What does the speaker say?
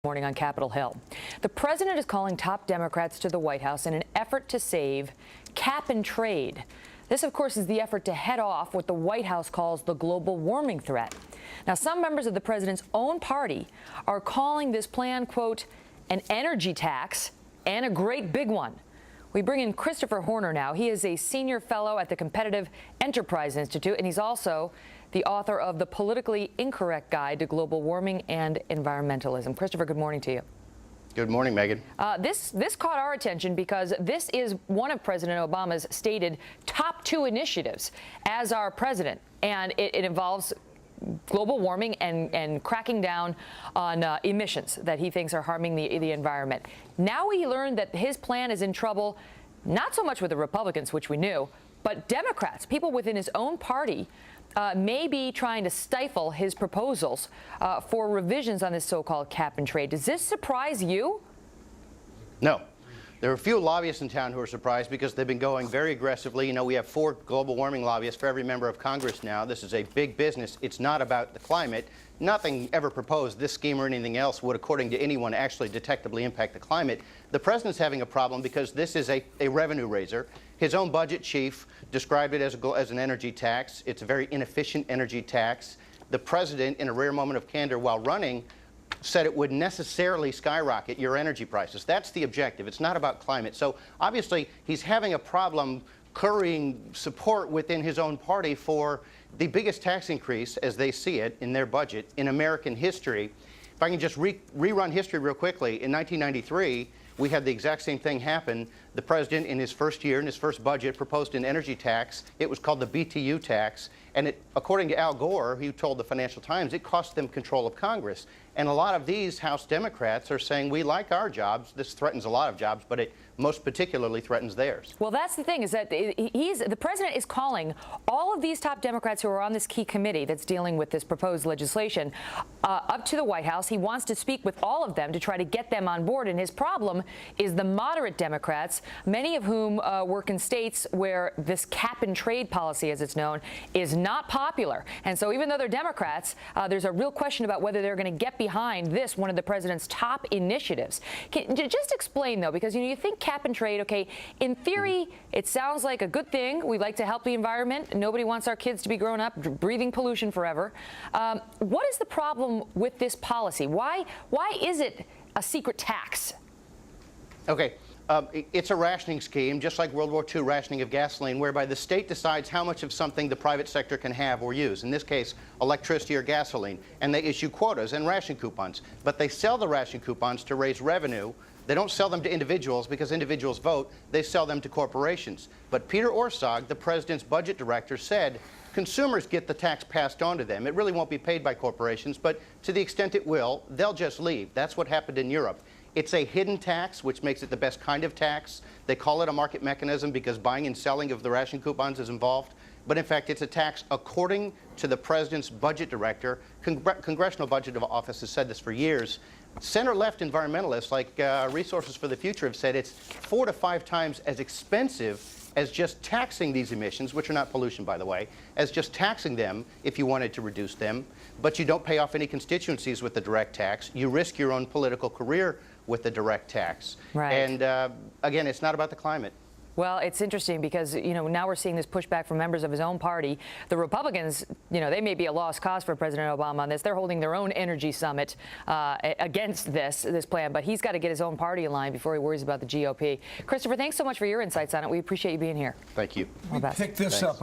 Morning on Capitol Hill. The president is calling top Democrats to the White House in an effort to save cap and trade. This, of course, is the effort to head off what the White House calls the global warming threat. Now, some members of the president's own party are calling this plan, quote, an energy tax and a great big one. We bring in Christopher Horner now. He is a senior fellow at the Competitive Enterprise Institute, and he's also the author of The Politically Incorrect Guide to Global Warming and Environmentalism. Christopher, good morning to you. Good morning, Megan. This caught our attention because this is one of President Obama's stated top two initiatives as our president, and it involves global warming and cracking down on emissions that he thinks are harming the environment. Now we learned that his plan is in trouble, not so much with the Republicans, which we knew, but Democrats, people within his own party, may be trying to stifle his proposals for revisions on this so-called cap and trade. Does this surprise you? No. There are a few lobbyists in town who are surprised because they've been going very aggressively. You know, we have 4 global warming lobbyists for every member of Congress now. This is a big business. It's not about the climate. Nothing ever proposed, this scheme or anything else, would, according to anyone, actually detectably impact the climate. The president's having a problem because this is a revenue raiser. His own budget chief described it as an energy tax. It's a very inefficient energy tax. The president, in a rare moment of candor while running, said it would necessarily skyrocket your energy prices. That's the objective. It's not about climate. So obviously he's having a problem currying support within his own party for the biggest tax increase, as they see it, in their budget in American history. If I can just rerun history real quickly, in 1993, we had the exact same thing happen. The president, in his first year, in his first budget, proposed an energy tax. It was called the BTU tax. And it, according to Al Gore, who told the Financial Times, it cost them control of Congress. And a lot of these House Democrats are saying, we like our jobs. This threatens a lot of jobs, but it most particularly threatens theirs. Well, that's the thing, is that the president is calling all of these top Democrats who are on this key committee that's dealing with this proposed legislation up to the White House. He wants to speak with all of them to try to get them on board. And his problem is the moderate Democrats, many of whom work in states where this cap and trade policy, as it's known, is not popular. And so even though they're Democrats, there's a real question about whether they're going to get behind this, one of the president's top initiatives. Just explain, though, because you think cap and trade, okay, in theory, it sounds like a good thing. We like to help the environment. Nobody wants our kids to be growing up breathing pollution forever. What is the problem with this policy? Why is it a secret tax? Okay. It's a rationing scheme, just like World War II rationing of gasoline, whereby the state decides how much of something the private sector can have or use, in this case, electricity or gasoline, and they issue quotas and ration coupons. But they sell the ration coupons to raise revenue. They don't sell them to individuals because individuals vote. They sell them to corporations. But Peter Orszag, the president's budget director, said consumers get the tax passed on to them. It really won't be paid by corporations, but to the extent it will, they'll just leave. That's what happened in Europe. It's a hidden tax, which makes it the best kind of tax. They call it a market mechanism because buying and selling of the ration coupons is involved. But in fact, it's a tax according to the president's budget director. Congressional Budget Office has said this for years. Center-left environmentalists like Resources for the Future have said it's 4 to 5 times as expensive as just taxing these emissions, which are not pollution, by the way, as just taxing them if you wanted to reduce them. But you don't pay off any constituencies with the direct tax. You risk your own political career with the direct tax. Right. And again, it's not about the climate. Well, it's interesting because, now we're seeing this pushback from members of his own party. The Republicans, they may be a lost cause for President Obama on this. They're holding their own energy summit against this plan, but he's got to get his own party in line before he worries about the GOP. Christopher, thanks so much for your insights on it. We appreciate you being here. Thank you. We picked this up